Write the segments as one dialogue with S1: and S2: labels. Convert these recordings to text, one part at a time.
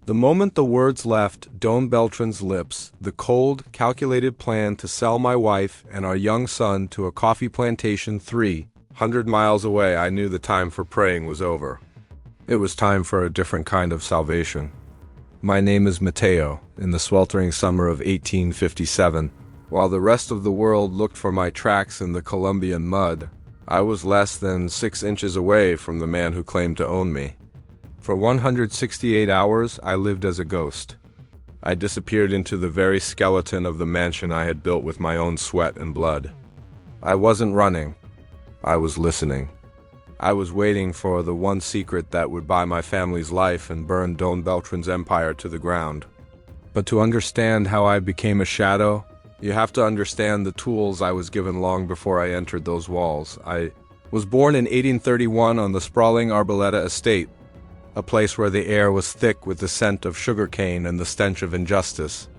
S1: The moment the words left Don Beltran's lips, the cold, calculated plan to sell my wife and our young son to a coffee plantation 300 miles away, I knew the time for praying was over. It was time for a different kind of salvation. My name is Mateo. In the sweltering summer of 1857, while the rest of the world looked for my tracks in the Colombian mud, I was less than 6 inches away from the man who claimed to own me. For 168 hours, I lived as a ghost. I disappeared into the very skeleton of the mansion I had built with my own sweat and blood. I wasn't running. I was listening. I was waiting for the one secret that would buy my family's life and burn Don Beltran's empire to the ground. But to understand how I became a shadow, you have to understand the tools I was given long before I entered those walls. I was born in 1831 on the sprawling Arboleda estate, a place where the air was thick with the scent of sugarcane and the stench of injustice.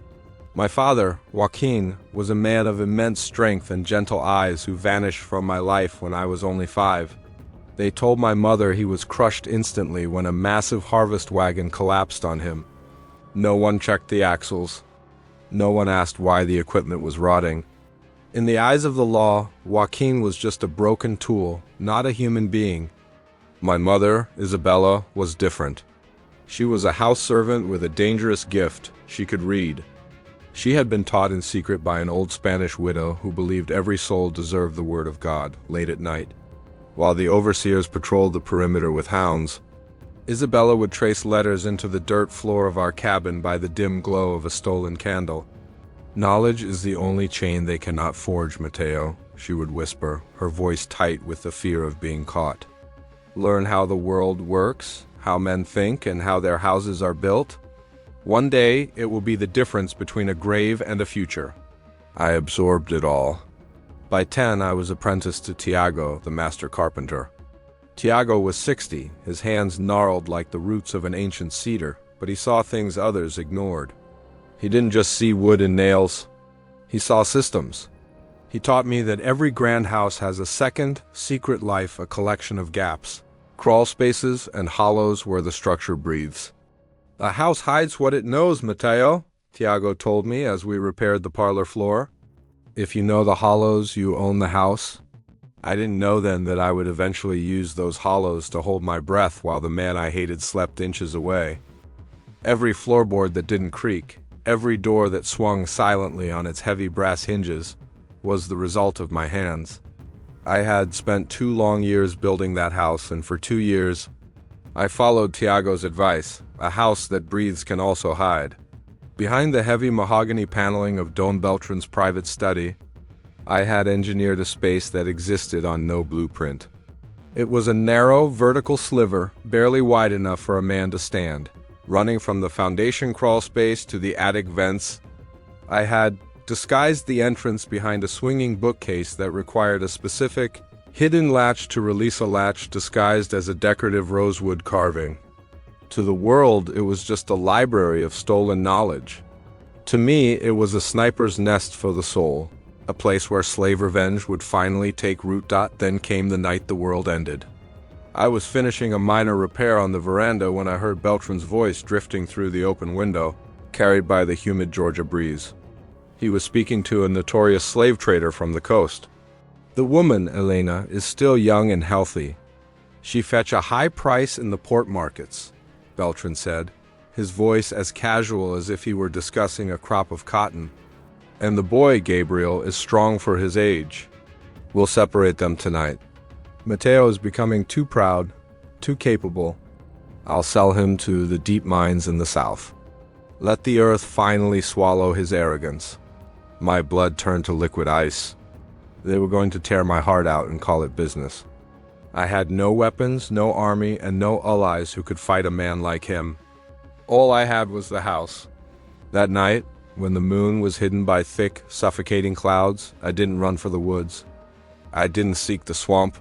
S1: My father, Joaquin, was a man of immense strength and gentle eyes who vanished from my life when I was only 5. They told my mother he was crushed instantly when a massive harvest wagon collapsed on him. No one checked the axles. No one asked why the equipment was rotting. In the eyes of the law, Joaquin was just a broken tool, not a human being. My mother, Isabella, was different. She was a house servant with a dangerous gift. She could read. She had been taught in secret by an old Spanish widow who believed every soul deserved the word of God late at night. While the overseers patrolled the perimeter with hounds, Isabella would trace letters into the dirt floor of our cabin by the dim glow of a stolen candle. "Knowledge is the only chain they cannot forge, Mateo," she would whisper, her voice tight with the fear of being caught. "Learn how the world works, how men think, and how their houses are built. One day, it will be the difference between a grave and a future." I absorbed it all. By 10, I was apprenticed to Tiago, the master carpenter. Tiago was 60, his hands gnarled like the roots of an ancient cedar, but he saw things others ignored. He didn't just see wood and nails. He saw systems. He taught me that every grand house has a second, secret life, a collection of gaps, crawl spaces, and hollows where the structure breathes. "A house hides what it knows, Mateo," Tiago told me as we repaired the parlor floor. "If you know the hollows, you own the house." I didn't know then that I would eventually use those hollows to hold my breath while the man I hated slept inches away. Every floorboard that didn't creak, every door that swung silently on its heavy brass hinges, was the result of my hands. I had spent 2 long years building that house, and for 2 years, I followed Tiago's advice: a house that breathes can also hide. Behind the heavy mahogany paneling of Don Beltran's private study, I had engineered a space that existed on no blueprint. It was a narrow, vertical sliver, barely wide enough for a man to stand, running from the foundation crawl space to the attic vents. I had disguised the entrance behind a swinging bookcase that required a specific, hidden latch to release a latch disguised as a decorative rosewood carving. To the world, it was just a library of stolen knowledge. To me, it was a sniper's nest for the soul, a place where slave revenge would finally take root. Then came the night the world ended. I was finishing a minor repair on the veranda when I heard Beltran's voice drifting through the open window, carried by the humid Georgia breeze. He was speaking to a notorious slave trader from the coast. "The woman, Elena, is still young and healthy. She fetch a high price in the port markets," Beltran said, his voice as casual as if he were discussing a crop of cotton. "And the boy, Gabriel, is strong for his age. We'll separate them tonight. Mateo is becoming too proud, too capable. I'll sell him to the deep mines in the south. Let the earth finally swallow his arrogance." My blood turned to liquid ice. They were going to tear my heart out and call it business. I had no weapons, no army, and no allies who could fight a man like him. All I had was the house. That night, when the moon was hidden by thick, suffocating clouds, I didn't run for the woods. I didn't seek the swamp.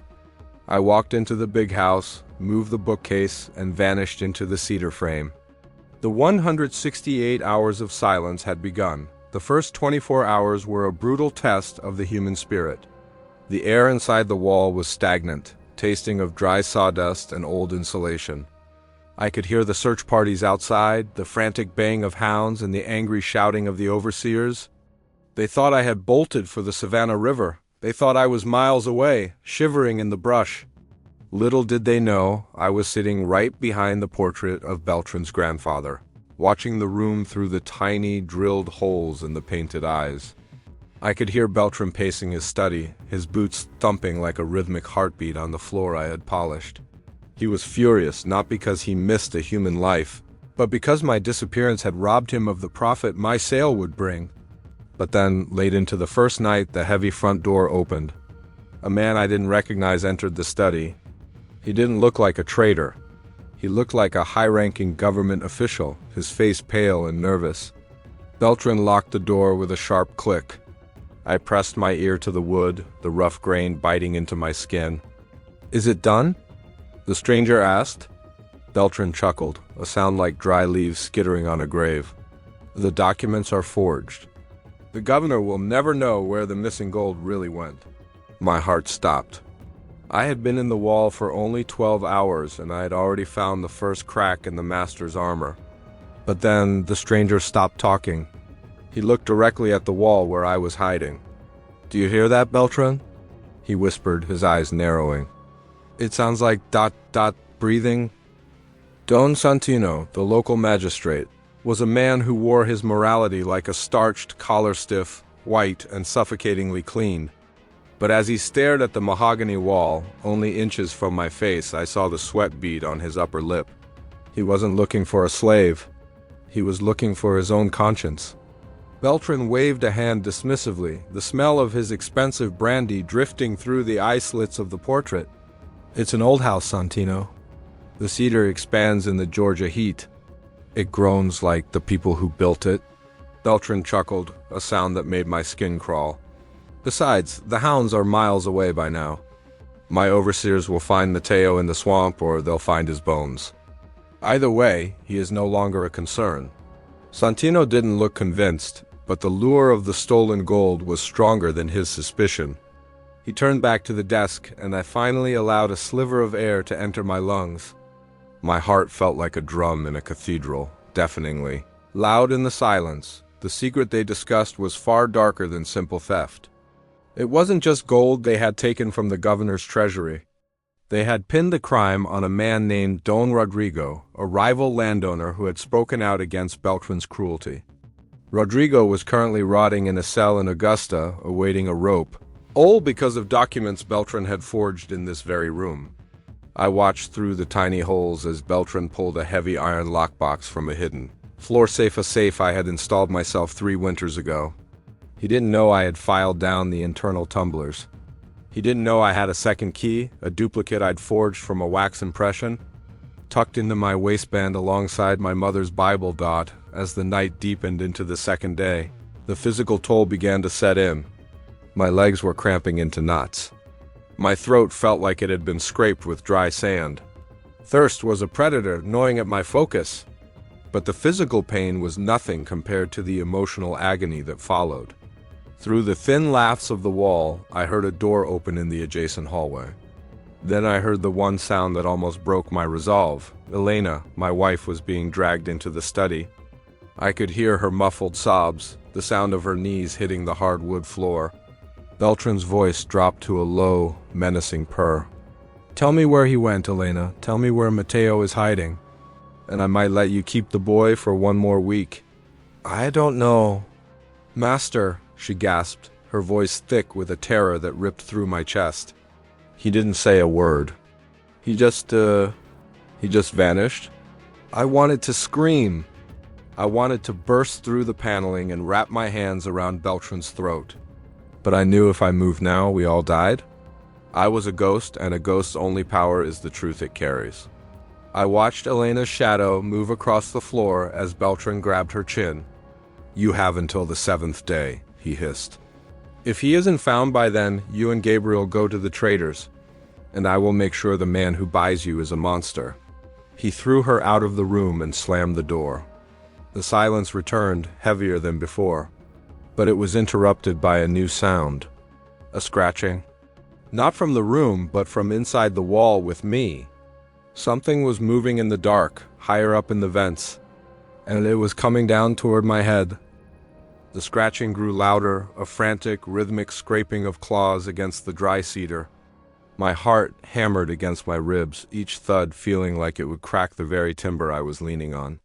S1: I walked into the big house, moved the bookcase, and vanished into the cedar frame. The 168 hours of silence had begun. The first 24 hours were a brutal test of the human spirit. The air inside the wall was stagnant, tasting of dry sawdust and old insulation. I could hear the search parties outside, the frantic baying of hounds and the angry shouting of the overseers. They thought I had bolted for the Savannah River. They thought I was miles away, shivering in the brush. Little did they know I was sitting right behind the portrait of Beltran's grandfather, watching the room through the tiny, drilled holes in the painted eyes. I could hear Beltran pacing his study, his boots thumping like a rhythmic heartbeat on the floor I had polished. He was furious, not because he missed a human life, but because my disappearance had robbed him of the profit my sale would bring. But then, late into the first night, the heavy front door opened. A man I didn't recognize entered the study. He didn't look like a traitor. He looked like a high-ranking government official, his face pale and nervous. Beltran locked the door with a sharp click. I pressed my ear to the wood, the rough grain biting into my skin. "Is it done?" the stranger asked. Beltran chuckled, a sound like dry leaves skittering on a grave. "The documents are forged. The governor will never know where the missing gold really went." My heart stopped. I had been in the wall for only 12 hours, and I had already found the first crack in the master's armor. But then the stranger stopped talking. He looked directly at the wall where I was hiding. "Do you hear that, Beltran?" he whispered, his eyes narrowing. "It sounds like ... breathing." Don Santino, the local magistrate, was a man who wore his morality like a starched, collar-stiff, white, and suffocatingly clean. But as he stared at the mahogany wall, only inches from my face, I saw the sweat bead on his upper lip. He wasn't looking for a slave. He was looking for his own conscience. Beltran waved a hand dismissively, the smell of his expensive brandy drifting through the eye slits of the portrait. "It's an old house, Santino. The cedar expands in the Georgia heat. It groans like the people who built it." Beltran chuckled, a sound that made my skin crawl. "Besides, the hounds are miles away by now. My overseers will find Mateo in the swamp, or they'll find his bones. Either way, he is no longer a concern." Santino didn't look convinced, but the lure of the stolen gold was stronger than his suspicion. He turned back to the desk, and I finally allowed a sliver of air to enter my lungs. My heart felt like a drum in a cathedral, deafeningly. Loud in the silence, the secret they discussed was far darker than simple theft. It wasn't just gold they had taken from the governor's treasury. They had pinned the crime on a man named Don Rodrigo, a rival landowner who had spoken out against Beltran's cruelty. Rodrigo was currently rotting in a cell in Augusta, awaiting a rope, all because of documents Beltran had forged in this very room. I watched through the tiny holes as Beltran pulled a heavy iron lockbox from a hidden, floor-safe safe I had installed myself 3 winters ago. He didn't know I had filed down the internal tumblers. He didn't know I had a second key, a duplicate I'd forged from a wax impression, tucked into my waistband alongside my mother's Bible dot. As the night deepened into the second day, the physical toll began to set in. My legs were cramping into knots. My throat felt like it had been scraped with dry sand. Thirst was a predator gnawing at my focus, but the physical pain was nothing compared to the emotional agony that followed. Through the thin laths of the wall, I heard a door open in the adjacent hallway. Then I heard the one sound that almost broke my resolve. Elena, my wife, was being dragged into the study. I could hear her muffled sobs, the sound of her knees hitting the hardwood floor. Beltran's voice dropped to a low, menacing purr. "Tell me where he went, Elena. Tell me where Mateo is hiding, and I might let you keep the boy for 1 more week." "I don't know." "Master," she gasped, her voice thick with a terror that ripped through my chest. He didn't say a word. He just vanished. I wanted to scream. I wanted to burst through the paneling and wrap my hands around Beltran's throat. But I knew if I moved now, we all died. I was a ghost, and a ghost's only power is the truth it carries. I watched Elena's shadow move across the floor as Beltran grabbed her chin. "You have until the 7th day, he hissed. "If he isn't found by then, you and Gabriel go to the traders, and I will make sure the man who buys you is a monster." He threw her out of the room and slammed the door. The silence returned, heavier than before, but it was interrupted by a new sound. A scratching. Not from the room, but from inside the wall with me. Something was moving in the dark, higher up in the vents, and it was coming down toward my head. The scratching grew louder, a frantic, rhythmic scraping of claws against the dry cedar. My heart hammered against my ribs, each thud feeling like it would crack the very timber I was leaning on.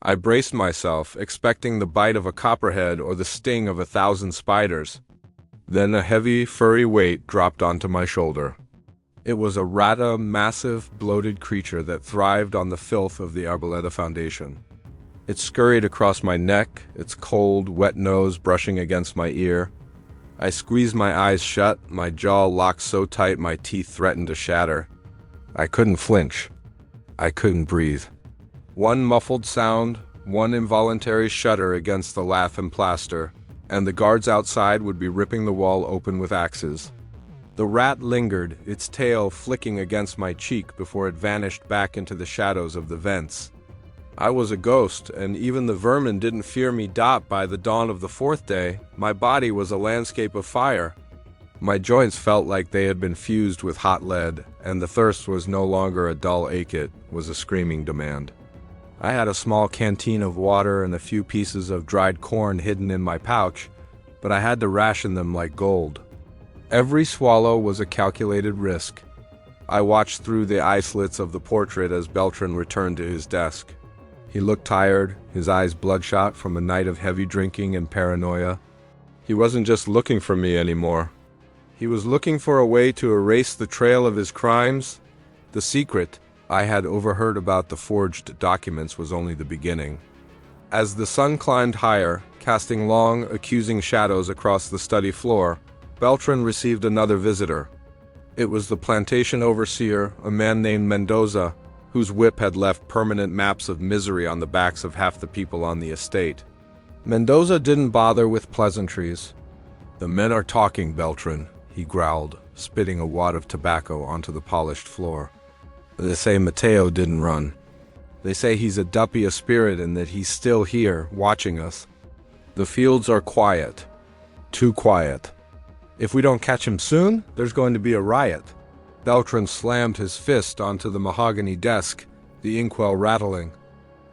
S1: I braced myself, expecting the bite of a copperhead or the sting of 1,000 spiders. Then a heavy, furry weight dropped onto my shoulder. It was a rata, massive, bloated creature that thrived on the filth of the Arboleda Foundation. It scurried across my neck, its cold, wet nose brushing against my ear. I squeezed my eyes shut, my jaw locked so tight my teeth threatened to shatter. I couldn't flinch. I couldn't breathe. One muffled sound, one involuntary shudder against the lath and plaster, and the guards outside would be ripping the wall open with axes. The rat lingered, its tail flicking against my cheek before it vanished back into the shadows of the vents. I was a ghost, and even the vermin didn't fear me. By the dawn of the fourth day, my body was a landscape of fire. My joints felt like they had been fused with hot lead, and the thirst was no longer a dull ache, it was a screaming demand. I had a small canteen of water and a few pieces of dried corn hidden in my pouch, but I had to ration them like gold. Every swallow was a calculated risk. I watched through the eye slits of the portrait as Beltran returned to his desk. He looked tired, his eyes bloodshot from a night of heavy drinking and paranoia. He wasn't just looking for me anymore. He was looking for a way to erase the trail of his crimes. The secret I had overheard about the forged documents was only the beginning. As the sun climbed higher, casting long, accusing shadows across the study floor, Beltran received another visitor. It was the plantation overseer, a man named Mendoza, whose whip had left permanent maps of misery on the backs of half the people on the estate. Mendoza didn't bother with pleasantries. "The men are talking, Beltran," he growled, spitting a wad of tobacco onto the polished floor. "They say Mateo didn't run. They say he's a duppy of spirit and that he's still here, watching us. The fields are quiet. Too quiet. If we don't catch him soon, there's going to be a riot." Beltran slammed his fist onto the mahogany desk, the inkwell rattling.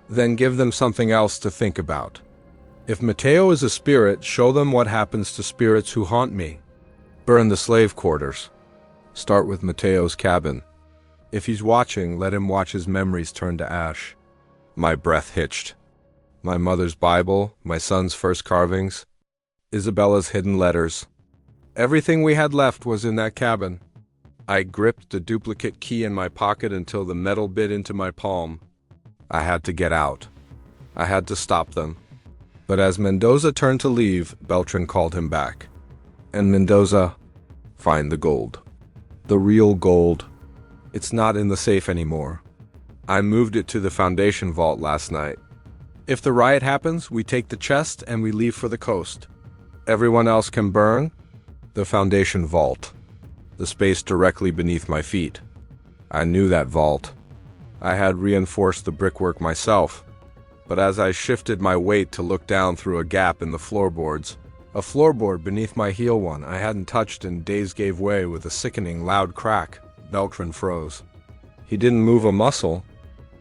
S1: "Then give them something else to think about. If Mateo is a spirit, show them what happens to spirits who haunt me. Burn the slave quarters. Start with Mateo's cabin. If he's watching, let him watch his memories turn to ash." My breath hitched. My mother's Bible, my son's first carvings, Isabella's hidden letters. Everything we had left was in that cabin. I gripped the duplicate key in my pocket until the metal bit into my palm. I had to get out. I had to stop them. But as Mendoza turned to leave, Beltran called him back. "And Mendoza, find the gold. The real gold. It's not in the safe anymore. I moved it to the Foundation vault last night. If the riot happens, we take the chest and we leave for the coast. Everyone else can burn the Foundation vault. The space directly beneath my feet. I knew that vault. I had reinforced the brickwork myself, but as I shifted my weight to look down through a gap in the floorboards, a floorboard beneath my heel one I hadn't touched in days gave way with a sickening loud crack. Beltran froze. He didn't move a muscle.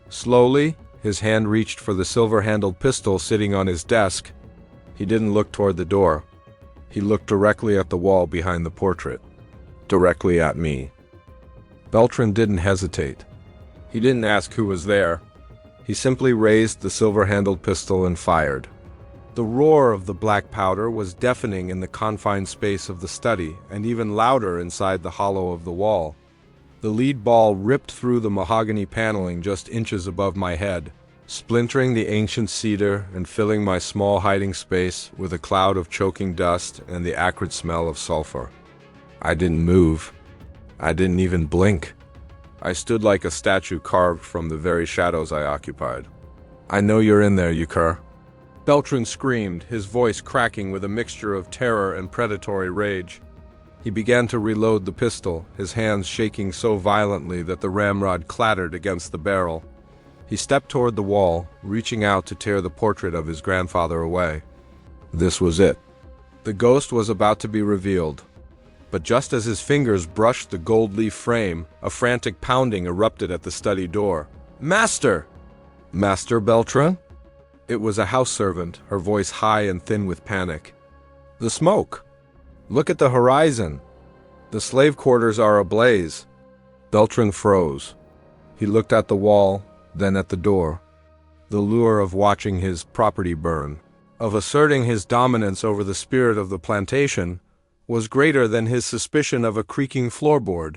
S1: Slowly, his hand reached for the silver-handled pistol sitting on his desk. He didn't look toward the door. He looked directly at the wall behind the portrait. Directly at me. Beltran didn't hesitate. He didn't ask who was there. He simply raised the silver-handled pistol and fired. The roar of the black powder was deafening in the confined space of the study, and even louder inside the hollow of the wall. The lead ball ripped through the mahogany paneling just inches above my head, splintering the ancient cedar and filling my small hiding space with a cloud of choking dust and the acrid smell of sulfur. I didn't move. I didn't even blink. I stood like a statue carved from the very shadows I occupied. "I know you're in there, you cur." Beltran screamed, his voice cracking with a mixture of terror and predatory rage. He began to reload the pistol, his hands shaking so violently that the ramrod clattered against the barrel. He stepped toward the wall, reaching out to tear the portrait of his grandfather away. This was it. The ghost was about to be revealed. But just as his fingers brushed the gold leaf frame, a frantic pounding erupted at the study door. "Master!" Master Beltran? It was a house servant, her voice high and thin with panic. The smoke! Look at the horizon! The slave quarters are ablaze. Beltran froze. He looked at the wall, then at the door. The lure of watching his property burn, of asserting his dominance over the spirit of the plantation, was greater than his suspicion of a creaking floorboard.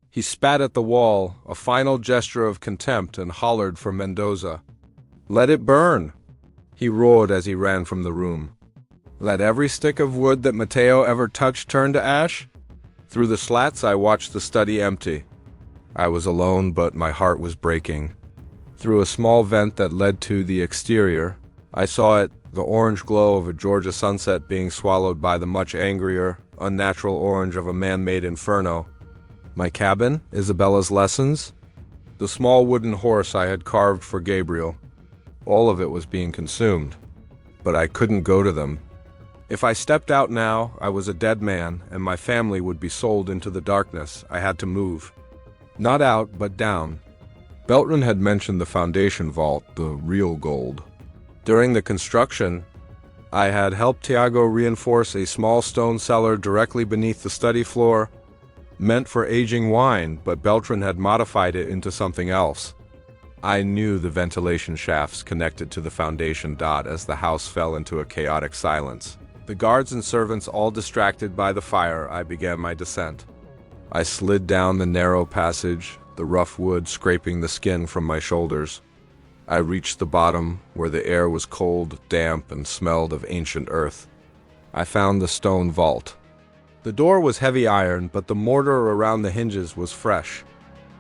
S1: He spat at the wall, a final gesture of contempt, and hollered for Mendoza. Let it burn! He roared as he ran from the room. Let every stick of wood that Mateo ever touched turn to ash? Through the slats I watched the study empty. I was alone, but my heart was breaking. Through a small vent that led to the exterior, I saw it, the orange glow of a Georgia sunset being swallowed by the much angrier, unnatural orange of a man-made inferno. My cabin, Isabella's lessons, the small wooden horse I had carved for Gabriel. All of it was being consumed, but I couldn't go to them. If I stepped out now, I was a dead man, and my family would be sold into the darkness. I had to move. Not out, but down. Beltran had mentioned the foundation vault, the real gold. During the construction, I had helped Tiago reinforce a small stone cellar directly beneath the study floor, meant for aging wine, but Beltran had modified it into something else. I knew the ventilation shafts connected to the foundation as the house fell into a chaotic silence. The guards and servants all distracted by the fire, I began my descent. I slid down the narrow passage, the rough wood scraping the skin from my shoulders. I reached the bottom, where the air was cold, damp, and smelled of ancient earth. I found the stone vault. The door was heavy iron, but the mortar around the hinges was fresh.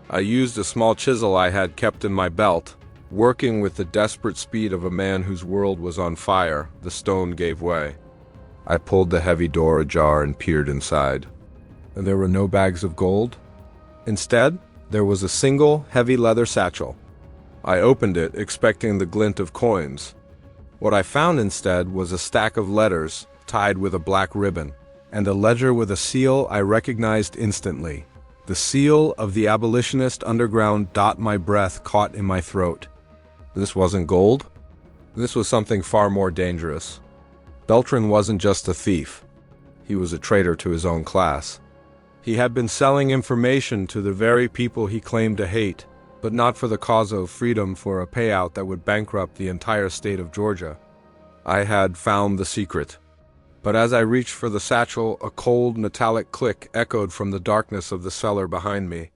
S1: I used a small chisel I had kept in my belt. Working with the desperate speed of a man whose world was on fire, the stone gave way. I pulled the heavy door ajar and peered inside. There were no bags of gold. Instead, there was a single, heavy leather satchel. I opened it, expecting the glint of coins. What I found instead was a stack of letters tied with a black ribbon, and a ledger with a seal I recognized instantly. The seal of the abolitionist underground. My breath caught in my throat. This wasn't gold. This was something far more dangerous. Beltran wasn't just a thief. He was a traitor to his own class. He had been selling information to the very people he claimed to hate, but not for the cause of freedom, for a payout that would bankrupt the entire state of Georgia. I had found the secret. But as I reached for the satchel, a cold, metallic click echoed from the darkness of the cellar behind me.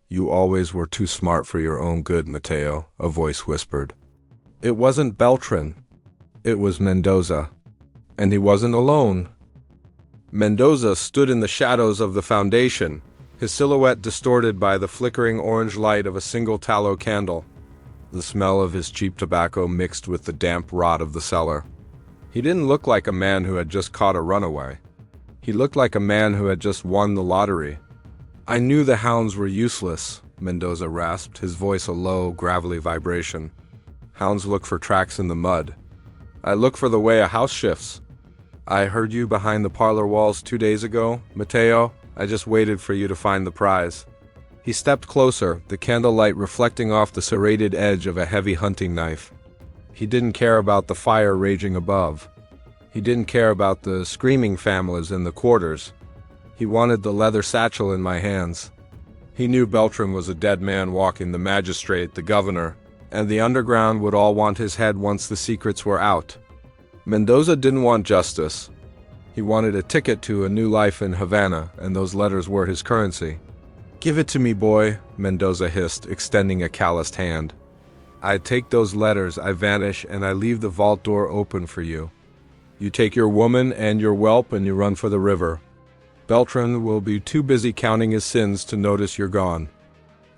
S1: You always were too smart for your own good, Mateo, a voice whispered. It wasn't Beltran. It was Mendoza. And he wasn't alone. Mendoza stood in the shadows of the foundation, his silhouette distorted by the flickering orange light of a single tallow candle. The smell of his cheap tobacco mixed with the damp rot of the cellar. He didn't look like a man who had just caught a runaway. He looked like a man who had just won the lottery. I knew the hounds were useless, Mendoza rasped, his voice a low, gravelly vibration. Hounds look for tracks in the mud. I look for the way a house shifts. I heard you behind the parlor walls 2 days ago, Mateo. I just waited for you to find the prize. He stepped closer, the candlelight reflecting off the serrated edge of a heavy hunting knife. He didn't care about the fire raging above. He didn't care about the screaming families in the quarters. He wanted the leather satchel in my hands. He knew Beltran was a dead man walking, the magistrate, the governor, and the underground would all want his head once the secrets were out. Mendoza didn't want justice. He wanted a ticket to a new life in Havana, and those letters were his currency. Give it to me, boy, Mendoza hissed, extending a calloused hand. I take those letters, I vanish, and I leave the vault door open for you. You take your woman and your whelp and you run for the river. Beltran will be too busy counting his sins to notice you're gone.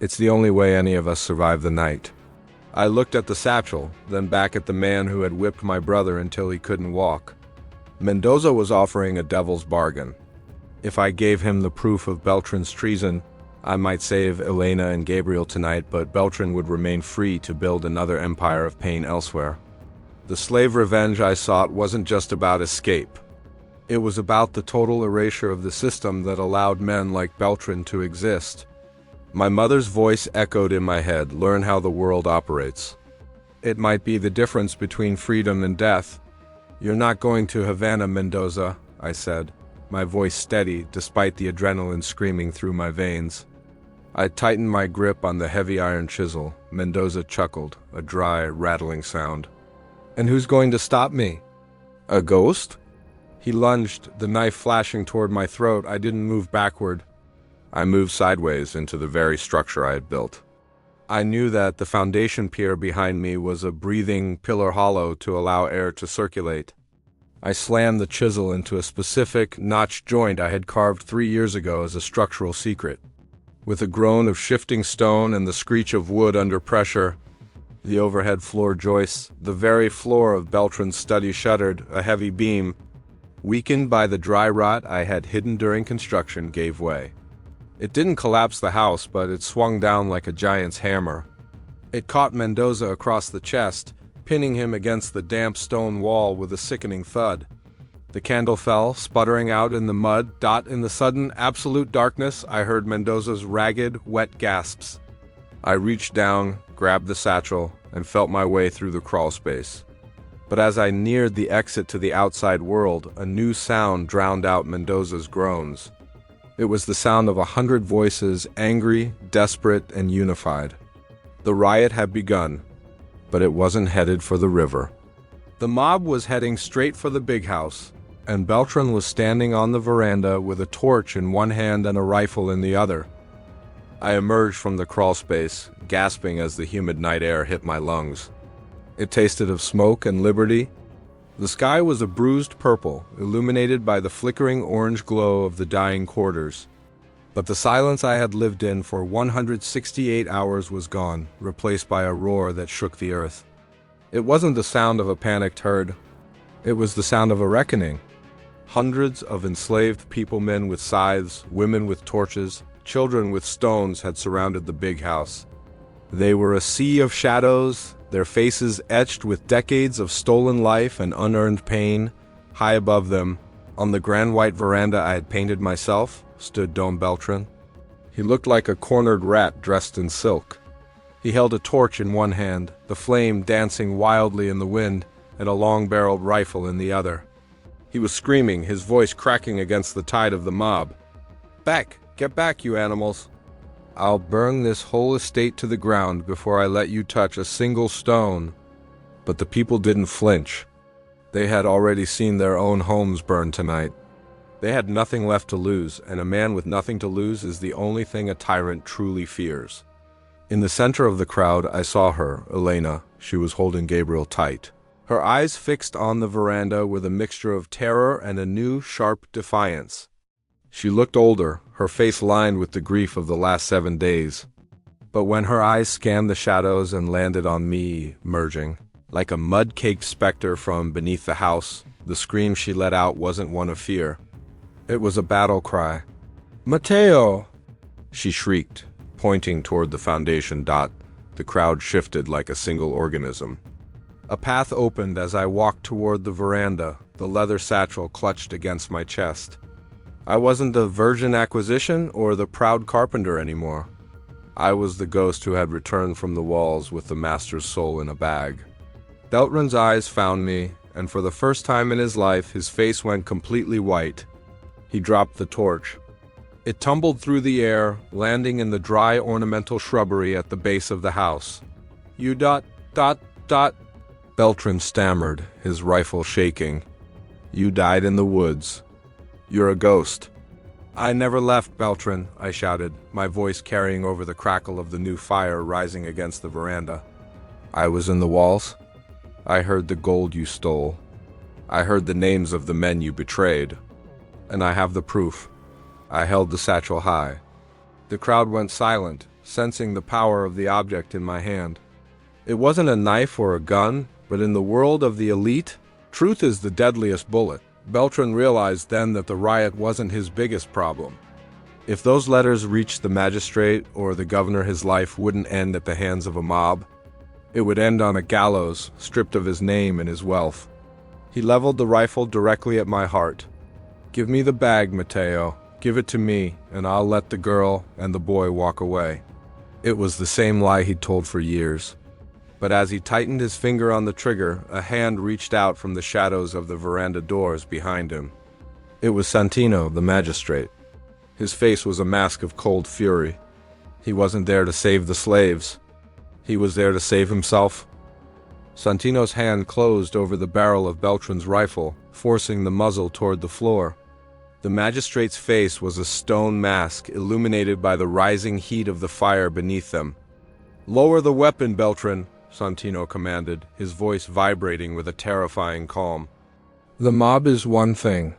S1: It's the only way any of us survive the night. I looked at the satchel, then back at the man who had whipped my brother until he couldn't walk. Mendoza was offering a devil's bargain. If I gave him the proof of Beltran's treason, I might save Elena and Gabriel tonight, but Beltran would remain free to build another empire of pain elsewhere. The slave revenge I sought wasn't just about escape. It was about the total erasure of the system that allowed men like Beltran to exist. My mother's voice echoed in my head, learn how the world operates. It might be the difference between freedom and death. You're not going to Havana, Mendoza, I said, my voice steady despite the adrenaline screaming through my veins. I tightened my grip on the heavy iron chisel. Mendoza chuckled, a dry, rattling sound. And who's going to stop me? A ghost? He lunged, the knife flashing toward my throat. I didn't move backward. I moved sideways into the very structure I had built. I knew that the foundation pier behind me was a breathing pillar hollow to allow air to circulate. I slammed the chisel into a specific notched joint I had carved 3 years ago as a structural secret. With a groan of shifting stone and the screech of wood under pressure, the overhead floor joists, the very floor of Beltran's study shuddered. A heavy beam, weakened by the dry rot I had hidden during construction, gave way. It didn't collapse the house, but it swung down like a giant's hammer. It caught Mendoza across the chest, pinning him against the damp stone wall with a sickening thud. The candle fell, sputtering out in the mud. In the sudden, absolute darkness, I heard Mendoza's ragged, wet gasps. I reached down, grabbed the satchel, and felt my way through the crawl space. But as I neared the exit to the outside world, a new sound drowned out Mendoza's groans. It was the sound of 100 voices, angry, desperate, and unified. The riot had begun, but it wasn't headed for the river. The mob was heading straight for the big house, and Beltran was standing on the veranda with a torch in one hand and a rifle in the other. I emerged from the crawl space, gasping as the humid night air hit my lungs. It tasted of smoke and liberty. The sky was a bruised purple, illuminated by the flickering orange glow of the dying quarters. But the silence I had lived in for 168 hours was gone, replaced by a roar that shook the earth. It wasn't the sound of a panicked herd. It was the sound of a reckoning. Hundreds of enslaved people-men with scythes, women with torches, children with stones had surrounded the big house. They were a sea of shadows, their faces etched with decades of stolen life and unearned pain. High above them, on the grand white veranda I had painted myself, stood Don Beltran. He looked like a cornered rat dressed in silk. He held a torch in one hand, the flame dancing wildly in the wind, and a long-barreled rifle in the other. He was screaming, his voice cracking against the tide of the mob. "Back! Get back, you animals! I'll burn this whole estate to the ground before I let you touch a single stone." But the people didn't flinch. They had already seen their own homes burned tonight. They had nothing left to lose, and a man with nothing to lose is the only thing a tyrant truly fears. In the center of the crowd, I saw her, Elena. She was holding Gabriel tight. Her eyes fixed on the veranda with a mixture of terror and a new, sharp defiance. She looked older, her face lined with the grief of the last 7 days. But when her eyes scanned the shadows and landed on me, merging, like a mud-caked specter from beneath the house, the scream she let out wasn't one of fear. It was a battle cry. "Mateo!" she shrieked, pointing toward the foundation. The crowd shifted like a single organism. A path opened as I walked toward the veranda, the leather satchel clutched against my chest. I wasn't the virgin acquisition or the proud carpenter anymore. I was the ghost who had returned from the walls with the master's soul in a bag. Beltran's eyes found me, and for the first time in his life, his face went completely white. He dropped the torch. It tumbled through the air, landing in the dry ornamental shrubbery at the base of the house. "You ... Beltran stammered, his rifle shaking. "You died in the woods. You're a ghost." "I never left, Beltran," I shouted, my voice carrying over the crackle of the new fire rising against the veranda. "I was in the walls. I heard the gold you stole. I heard the names of the men you betrayed. And I have the proof." I held the satchel high. The crowd went silent, sensing the power of the object in my hand. It wasn't a knife or a gun, but in the world of the elite, truth is the deadliest bullet. Beltran realized then that the riot wasn't his biggest problem. If those letters reached the magistrate or the governor, his life wouldn't end at the hands of a mob. It would end on a gallows, stripped of his name and his wealth. He leveled the rifle directly at my heart. "Give me the bag, Mateo. Give it to me, and I'll let the girl and the boy walk away." It was the same lie he'd told for years. But as he tightened his finger on the trigger, a hand reached out from the shadows of the veranda doors behind him. It was Santino, the magistrate. His face was a mask of cold fury. He wasn't there to save the slaves. He was there to save himself. Santino's hand closed over the barrel of Beltran's rifle, forcing the muzzle toward the floor. The magistrate's face was a stone mask illuminated by the rising heat of the fire beneath them. "Lower the weapon, Beltran," Santino commanded, his voice vibrating with a terrifying calm. "The mob is one thing,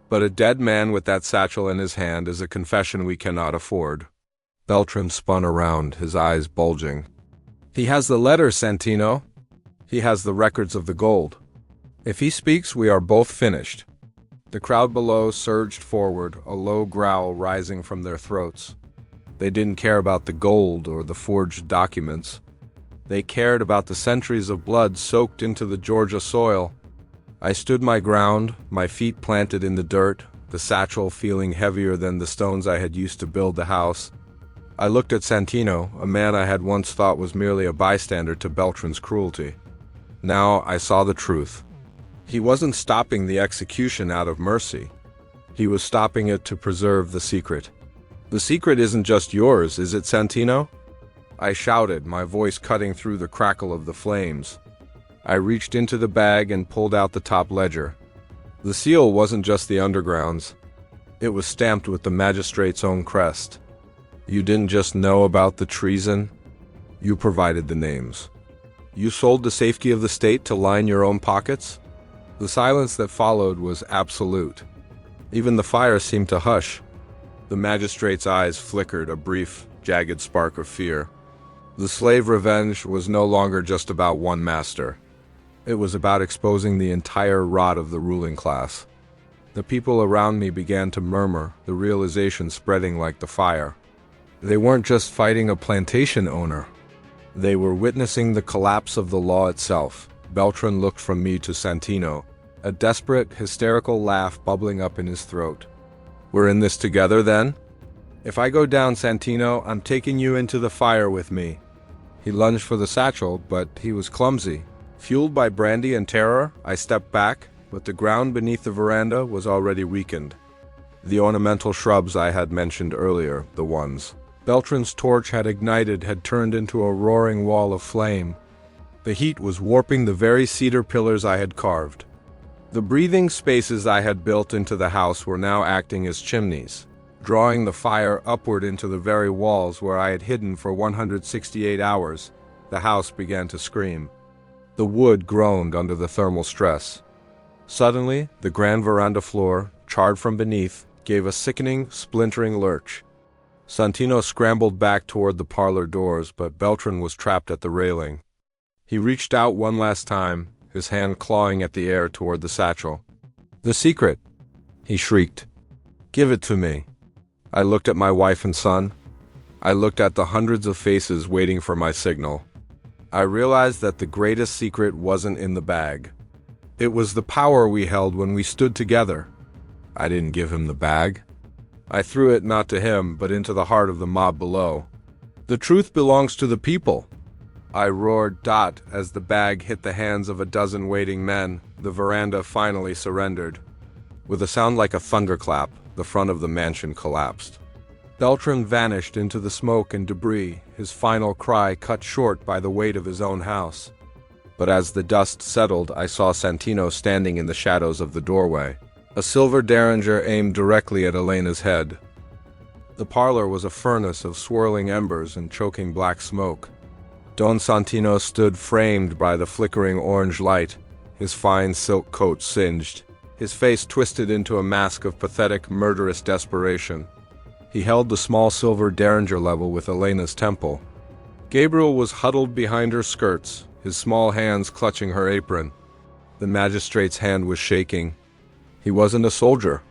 S1: but a dead man with that satchel in his hand is a confession we cannot afford." Beltran spun around, his eyes bulging. "He has the letter, Santino. He has the records of the gold. If he speaks, we are both finished." The crowd below surged forward, a low growl rising from their throats. They didn't care about the gold or the forged documents. They cared about the centuries of blood soaked into the Georgia soil. I stood my ground, my feet planted in the dirt, the satchel feeling heavier than the stones I had used to build the house. I looked at Santino, a man I had once thought was merely a bystander to Beltran's cruelty. Now I saw the truth. He wasn't stopping the execution out of mercy. He was stopping it to preserve the secret. "The secret isn't just yours, is it, Santino?" I shouted, my voice cutting through the crackle of the flames. I reached into the bag and pulled out the top ledger. The seal wasn't just the underground's. It was stamped with the magistrate's own crest. "You didn't just know about the treason. You provided the names. You sold the safety of the state to line your own pockets?" The silence that followed was absolute. Even the fire seemed to hush. The magistrate's eyes flickered a brief, jagged spark of fear. The slave revenge was no longer just about one master. It was about exposing the entire rot of the ruling class. The people around me began to murmur, the realization spreading like the fire. They weren't just fighting a plantation owner. They were witnessing the collapse of the law itself. Beltran looked from me to Santino, a desperate, hysterical laugh bubbling up in his throat. "We're in this together, then? If I go down, Santino, I'm taking you into the fire with me." He lunged for the satchel, but he was clumsy. Fueled by brandy and terror, I stepped back, but the ground beneath the veranda was already weakened. The ornamental shrubs I had mentioned earlier, the ones Beltran's torch had ignited, had turned into a roaring wall of flame. The heat was warping the very cedar pillars I had carved. The breathing spaces I had built into the house were now acting as chimneys, drawing the fire upward into the very walls where I had hidden for 168 hours. The house began to scream. The wood groaned under the thermal stress. Suddenly, the grand veranda floor, charred from beneath, gave a sickening, splintering lurch. Santino scrambled back toward the parlor doors, but Beltran was trapped at the railing. He reached out one last time, his hand clawing at the air toward the satchel. "The secret!" he shrieked. "Give it to me." I looked at my wife and son. I looked at the hundreds of faces waiting for my signal. I realized that the greatest secret wasn't in the bag. It was the power we held when we stood together. I didn't give him the bag. I threw it not to him, but into the heart of the mob below. "The truth belongs to the people," I roared as the bag hit the hands of a dozen waiting men. The veranda finally surrendered. With a sound like a thunderclap, the front of the mansion collapsed. Beltran vanished into the smoke and debris, his final cry cut short by the weight of his own house. But as the dust settled, I saw Santino standing in the shadows of the doorway, a silver derringer aimed directly at Elena's head. The parlor was a furnace of swirling embers and choking black smoke. Don Santino stood framed by the flickering orange light, his fine silk coat singed, his face twisted into a mask of pathetic, murderous desperation. He held the small silver derringer level with Elena's temple. Gabriel was huddled behind her skirts, his small hands clutching her apron. The magistrate's hand was shaking. He wasn't a soldier.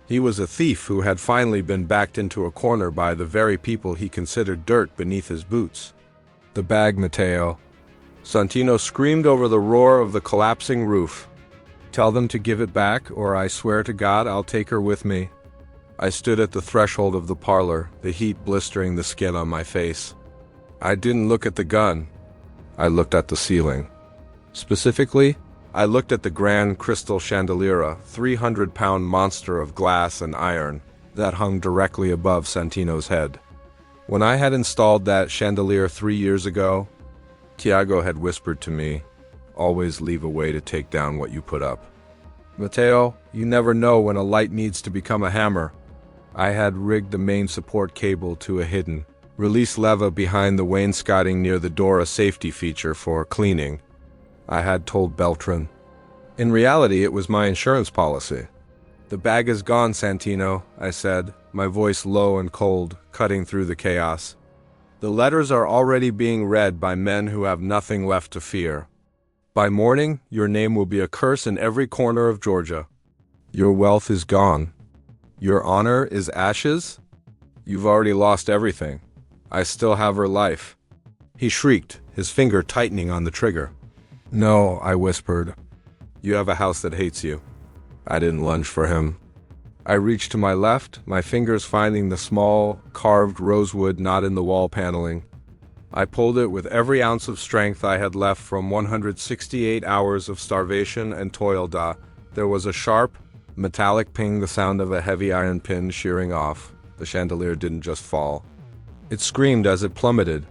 S1: He was a thief who had finally been backed into a corner by the very people he considered dirt beneath his boots. "The bag, Matteo." Santino screamed over the roar of the collapsing roof. "Tell them to give it back, or I swear to God I'll take her with me." I stood at the threshold of the parlor, the heat blistering the skin on my face. I didn't look at the gun. I looked at the ceiling. Specifically, I looked at the grand crystal chandelier, a 300-pound monster of glass and iron that hung directly above Santino's head. When I had installed that chandelier 3 years ago, Tiago had whispered to me, "Always leave a way to take down what you put up. Matteo, you never know when a light needs to become a hammer." I had rigged the main support cable to a hidden release lever behind the wainscoting near the door, a safety feature for cleaning. I had told Beltran. In reality, it was my insurance policy. "The bag is gone, Santino," I said, my voice low and cold, cutting through the chaos. "The letters are already being read by men who have nothing left to fear. By morning, your name will be a curse in every corner of Georgia. Your wealth is gone. Your honor is ashes. You've already lost everything. I still have her life." He shrieked, his finger tightening on the trigger. "No," I whispered. "You have a house that hates you." I didn't lunge for him. I reached to my left, my fingers finding the small, carved rosewood knot in the wall paneling. I pulled it with every ounce of strength I had left from 168 hours of starvation and toil. There was a sharp, metallic ping, the sound of a heavy iron pin shearing off. The chandelier didn't just fall. It screamed as it plummeted.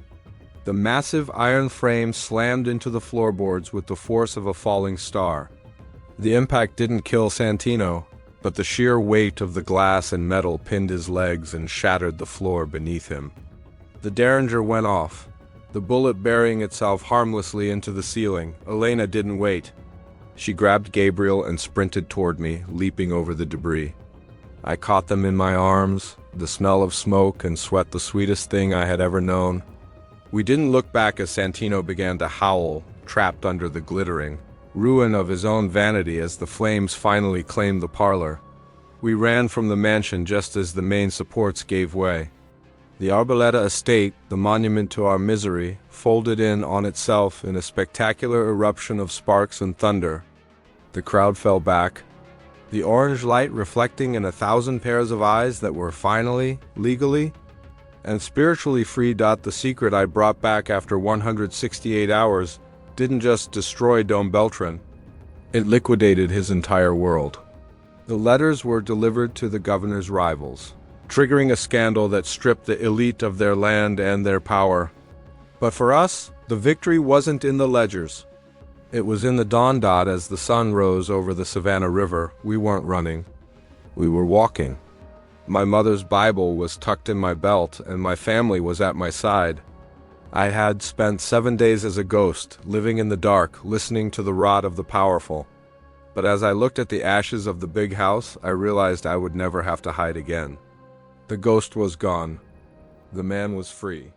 S1: The massive iron frame slammed into the floorboards with the force of a falling star. The impact didn't kill Santino, but the sheer weight of the glass and metal pinned his legs and shattered the floor beneath him. The derringer went off, the bullet burying itself harmlessly into the ceiling. Elena didn't wait. She grabbed Gabriel and sprinted toward me, leaping over the debris. I caught them in my arms, the smell of smoke and sweat the sweetest thing I had ever known. We didn't look back as Santino began to howl, trapped under the glittering ruin of his own vanity as the flames finally claimed the parlor. We ran from the mansion just as the main supports gave way. The Arboleda estate, the monument to our misery, folded in on itself in a spectacular eruption of sparks and thunder. The crowd fell back, the orange light reflecting in 1,000 pairs of eyes that were finally, legally, and spiritually free. The secret I brought back after 168 hours didn't just destroy Dom Beltran, it liquidated his entire world. The letters were delivered to the governor's rivals, triggering a scandal that stripped the elite of their land and their power. But for us, the victory wasn't in the ledgers. It was in the dawn. As the sun rose over the Savannah River, we weren't running. We were walking. My mother's Bible was tucked in my belt, and my family was at my side. I had spent 7 days as a ghost, living in the dark, listening to the rod of the powerful. But as I looked at the ashes of the big house, I realized I would never have to hide again. The ghost was gone. The man was free.